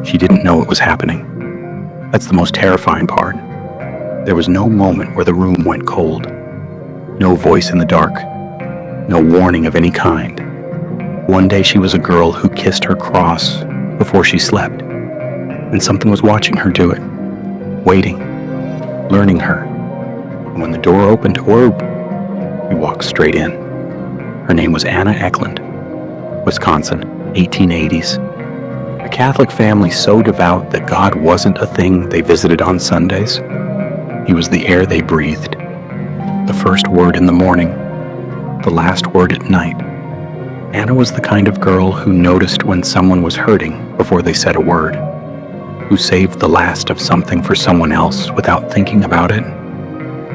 She didn't know it was happening. That's the most terrifying part. There was no moment where the room went cold. No voice in the dark. No warning of any kind. One day she was a girl who kissed her cross before she slept, and something was watching her do it, waiting, learning her. And when the door opened, we walked straight in. Her name was Anna Ecklund, Wisconsin, 1880s. A Catholic family so devout that God wasn't a thing they visited on Sundays. He was the air they breathed, the first word in the morning, the last word at night. Anna was the kind of girl who noticed when someone was hurting before they said a word, who saved the last of something for someone else without thinking about it,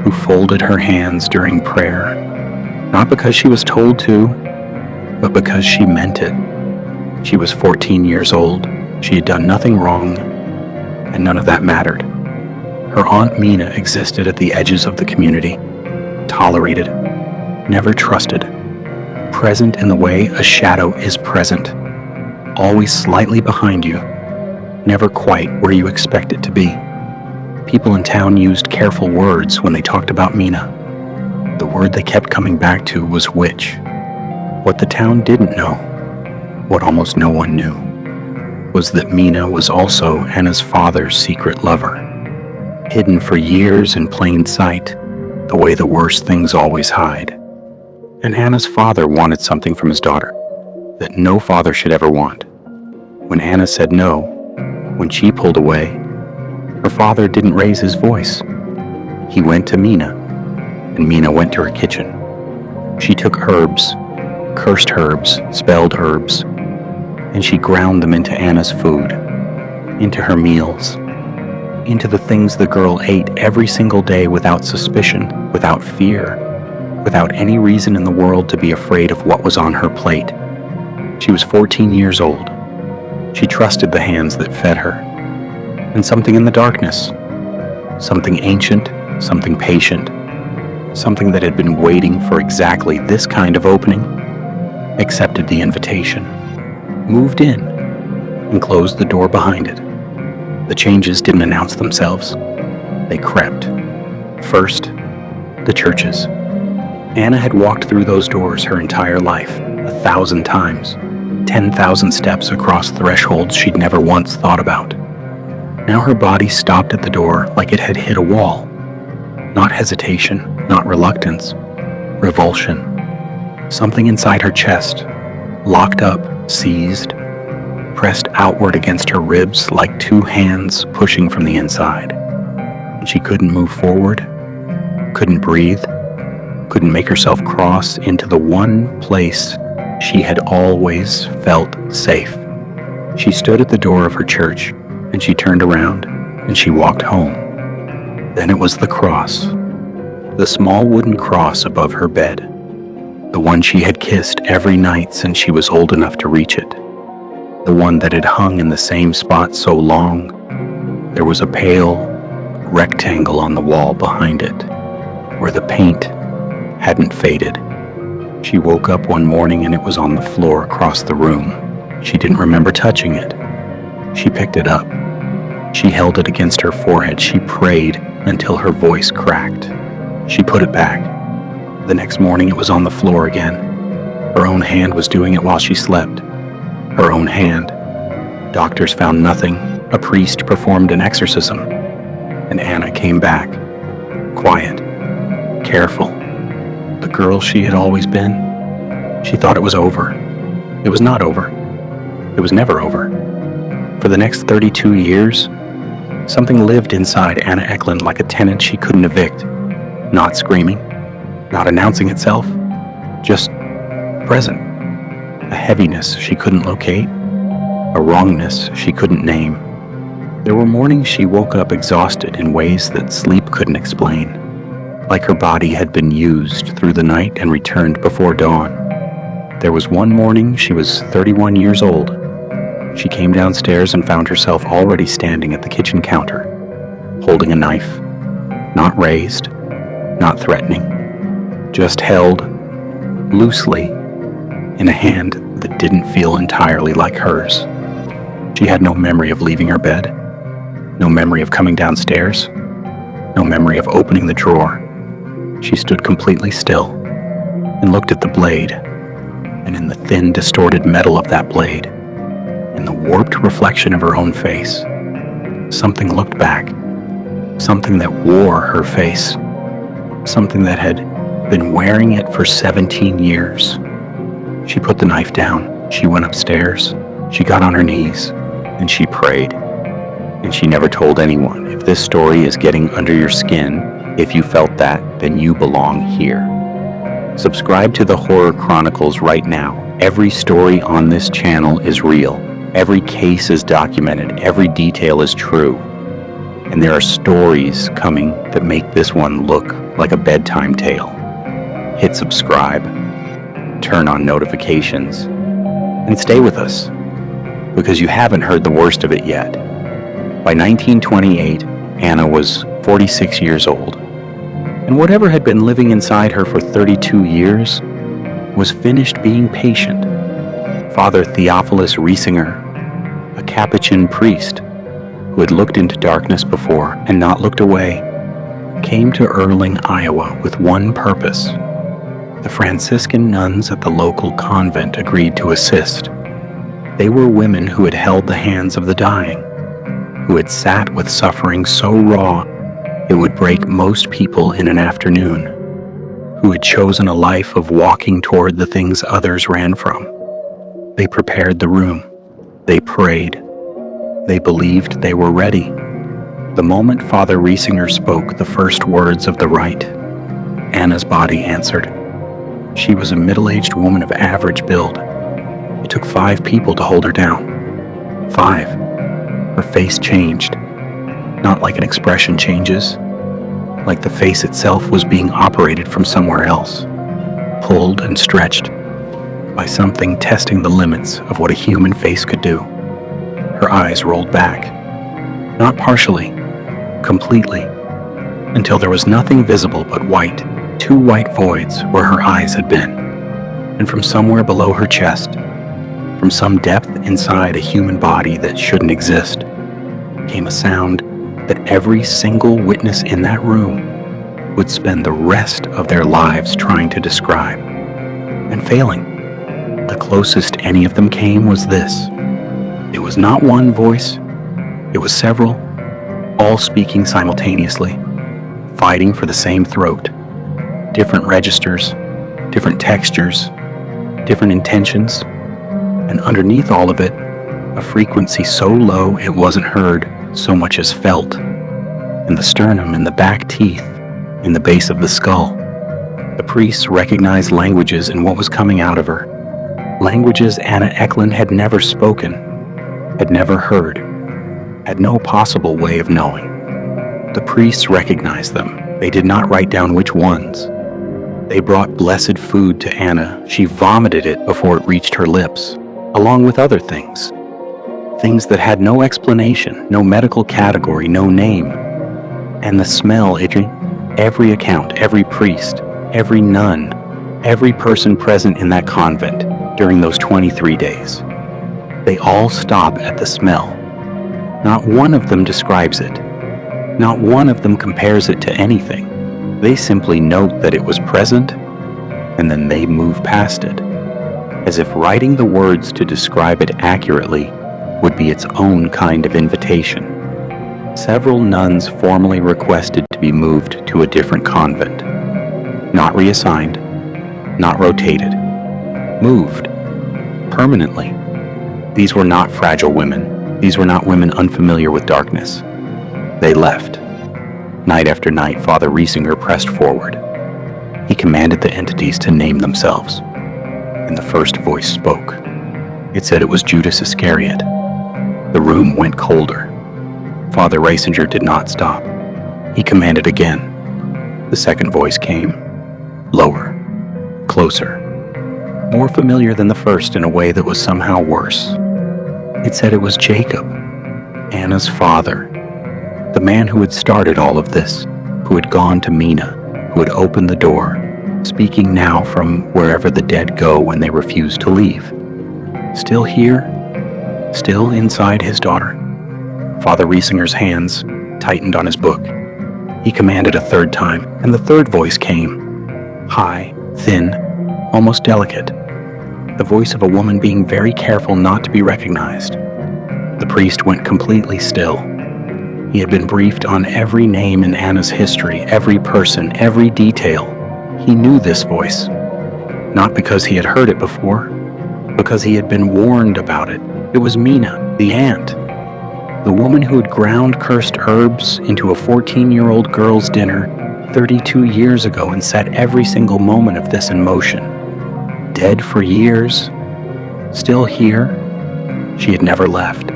who folded her hands during prayer, not because she was told to, but because she meant it. She was 14 years old. She had done nothing wrong, and none of that mattered. Her Aunt Mina existed at the edges of the community, tolerated, never trusted, present in the way a shadow is present, always slightly behind you, never quite where you expect it to be. People in town used careful words when they talked about Mina. The word they kept coming back to was witch. What the town didn't know, what almost no one knew, was that Mina was also Anna's father's secret lover, hidden for years in plain sight, the way the worst things always hide. And Anna's father wanted something from his daughter that no father should ever want. When Anna said no, when she pulled away, her father didn't raise his voice. He went to Mina, and Mina went to her kitchen. She took herbs, cursed herbs, spelled herbs, and she ground them into Anna's food, into her meals, into the things the girl ate every single day without suspicion, without fear, without any reason in the world to be afraid of what was on her plate. She was 14 years old. She trusted the hands that fed her. And something in the darkness, something ancient, something patient, something that had been waiting for exactly this kind of opening, accepted the invitation, moved in, and closed the door behind it. The changes didn't announce themselves. They crept. First, the churches. Anna had walked through those doors her entire life, 1,000 times, 10,000 steps across thresholds she'd never once thought about. Now her body stopped at the door like it had hit a wall. Not hesitation, not reluctance, revulsion. Something inside her chest, locked up, seized, pressed outward against her ribs like two hands pushing from the inside. And she couldn't move forward, couldn't breathe, couldn't make herself cross into the one place she had always felt safe. She stood at the door of her church, and she turned around, and she walked home. Then it was the cross, the small wooden cross above her bed, the one she had kissed every night since she was old enough to reach it, the one that had hung in the same spot so long, there was a pale rectangle on the wall behind it, where the paint hadn't faded. She woke up one morning and it was on the floor across the room. She didn't remember touching it. She picked it up. She held it against her forehead. She prayed until her voice cracked. She put it back. The next morning it was on the floor again. Her own hand was doing it while she slept. Her own hand. Doctors found nothing. A priest performed an exorcism. And Anna came back. Quiet. Careful. The girl she had always been. She thought it was over. It was not over. It was never over. For the next 32 years, something lived inside Anna Ecklund like a tenant she couldn't evict. Not screaming, not announcing itself, just present. A heaviness she couldn't locate, a wrongness she couldn't name. There were mornings she woke up exhausted in ways that sleep couldn't explain, like her body had been used through the night and returned before dawn. There was one morning she was 31 years old. She came downstairs and found herself already standing at the kitchen counter, holding a knife, not raised, not threatening, just held loosely in a hand that didn't feel entirely like hers. She had no memory of leaving her bed, no memory of coming downstairs, no memory of opening the drawer. She stood completely still and looked at the blade, and in the thin, distorted metal of that blade, in the warped reflection of her own face, something looked back, something that wore her face, something that had been wearing it for 17 years. She put the knife down, she went upstairs, she got on her knees, and she prayed. And she never told anyone. If this story is getting under your skin, if you felt that, then you belong here. Subscribe to the Horror Chronicles right now. Every story on this channel is real. Every case is documented. Every detail is true. And there are stories coming that make this one look like a bedtime tale. Hit subscribe, turn on notifications, and stay with us, because you haven't heard the worst of it yet. By 1928, Anna was 46 years old, and whatever had been living inside her for 32 years was finished being patient. Father Theophilus Riesinger, a Capuchin priest who had looked into darkness before and not looked away, came to Erling, Iowa with one purpose. The Franciscan nuns at the local convent agreed to assist. They were women who had held the hands of the dying, who had sat with suffering so raw it would break most people in an afternoon, who had chosen a life of walking toward the things others ran from. They prepared the room. They prayed. They believed they were ready. The moment Father Riesinger spoke the first words of the rite, Anna's body answered. She was a middle-aged woman of average build. It took 5 people to hold her down. 5. Her face changed, not like an expression changes, like the face itself was being operated from somewhere else, pulled and stretched by something testing the limits of what a human face could do. Her eyes rolled back, not partially, completely, until there was nothing visible but white, 2 white voids where her eyes had been, and from somewhere below her chest, from some depth inside a human body that shouldn't exist, came a sound that every single witness in that room would spend the rest of their lives trying to describe, and failing. The closest any of them came was this. It was not one voice, it was several, all speaking simultaneously, fighting for the same throat. Different registers, different textures, different intentions, and underneath all of it, a frequency so low it wasn't heard so much as felt, in the sternum, in the back teeth, in the base of the skull. The priests recognized languages in what was coming out of her, languages Anna Ecklund had never spoken, had never heard, had no possible way of knowing. The priests recognized them. They did not write down which ones. They brought blessed food to Anna. She vomited it before it reached her lips, along with other things. Things that had no explanation, no medical category, no name. And the smell, every account, every priest, every nun, every person present in that convent during those 23 days. They all stop at the smell. Not one of them describes it. Not one of them compares it to anything. They simply note that it was present, and then they move past it, as if writing the words to describe it accurately would be its own kind of invitation. Several nuns formally requested to be moved to a different convent. Not reassigned, not rotated. Moved. Permanently. These were not fragile women. These were not women unfamiliar with darkness. They left. Night after night, Father Riesinger pressed forward. He commanded the entities to name themselves, and the first voice spoke. It said it was Judas Iscariot. The room went colder. Father Riesinger did not stop. He commanded again. The second voice came. Lower. Closer. More familiar than the first in a way that was somehow worse. It said it was Jacob, Anna's father, the man who had started all of this, who had gone to Mina, who had opened the door, speaking now from wherever the dead go when they refuse to leave. Still here, still inside his daughter. Father Riesinger's hands tightened on his book. He commanded a third time, and the third voice came. High, thin, almost delicate. The voice of a woman being very careful not to be recognized. The priest went completely still. He had been briefed on every name in Anna's history, every person, every detail. He knew this voice. Not because he had heard it before, because he had been warned about it. It was Mina, the aunt. The woman who had ground cursed herbs into a 14-year-old girl's dinner 32 years ago and set every single moment of this in motion. Dead for years, still here, she had never left.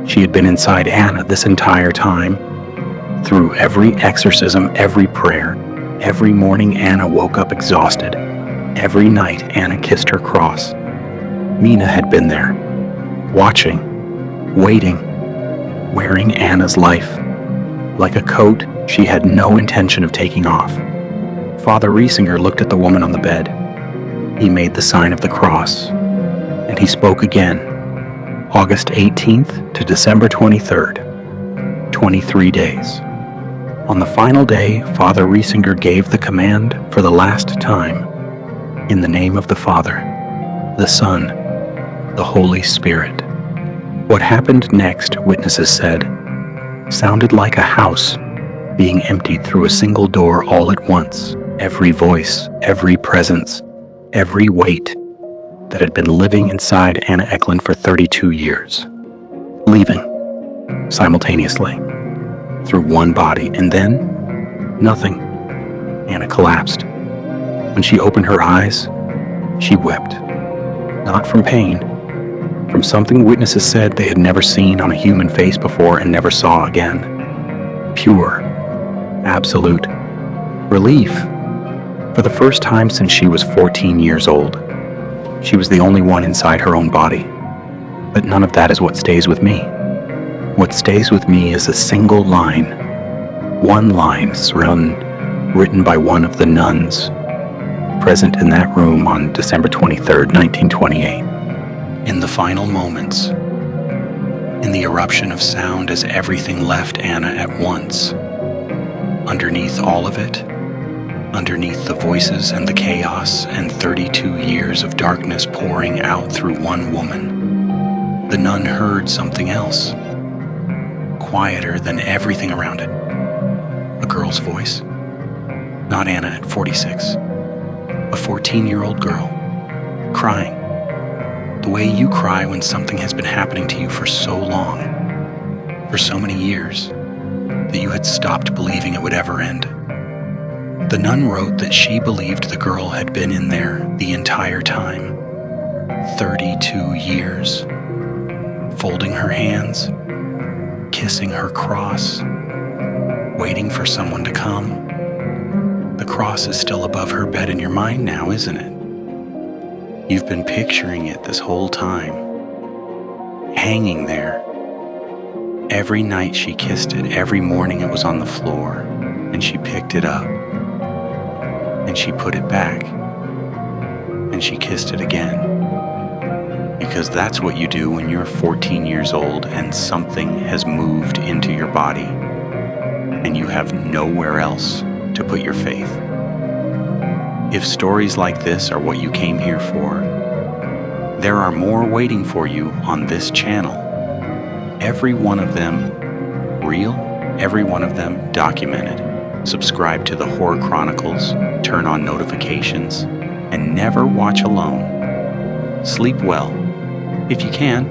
She had been inside Anna this entire time. Through every exorcism, every prayer, every morning Anna woke up exhausted. Every night Anna kissed her cross. Mina had been there, watching, waiting, wearing Anna's life. Like a coat she had no intention of taking off. Father Riesinger looked at the woman on the bed. He made the sign of the cross, and he spoke again. August 18th to December 23rd, 23 days. On the final day, Father Riesinger gave the command for the last time. In the name of the Father, the Son, the Holy Spirit. What happened next, witnesses said, sounded like a house being emptied through a single door all at once. Every voice, every presence, every weight that had been living inside Anna Ecklund for 32 years, leaving simultaneously through one body, and then nothing. Anna collapsed. When she opened her eyes, she wept, not from pain, from something witnesses said they had never seen on a human face before and never saw again. Pure, absolute relief. For the first time since she was 14 years old, she was the only one inside her own body. But none of that is what stays with me. What stays with me is a single line. One line written by one of the nuns present in that room on December 23rd, 1928. In the final moments, in the eruption of sound as everything left Anna at once, underneath all of it, underneath the voices and the chaos and 32 years of darkness pouring out through one woman, the nun heard something else, quieter than everything around it. A girl's voice. Not Anna at 46. A 14-year-old girl, crying. The way you cry when something has been happening to you for so long, for so many years, that you had stopped believing it would ever end. The nun wrote that she believed the girl had been in there the entire time. 32 years. Folding her hands, kissing her cross, waiting for someone to come. The cross is still above her bed in your mind now, isn't it? You've been picturing it this whole time, hanging there. Every night she kissed it, every morning it was on the floor, and she picked it up. And she put it back, and she kissed it again. Because that's what you do when you're 14 years old and something has moved into your body, and you have nowhere else to put your faith. If stories like this are what you came here for, there are more waiting for you on this channel. Every one of them real, every one of them documented. Subscribe to the Horror Chronicles, turn on notifications, and never watch alone. Sleep well, if you can.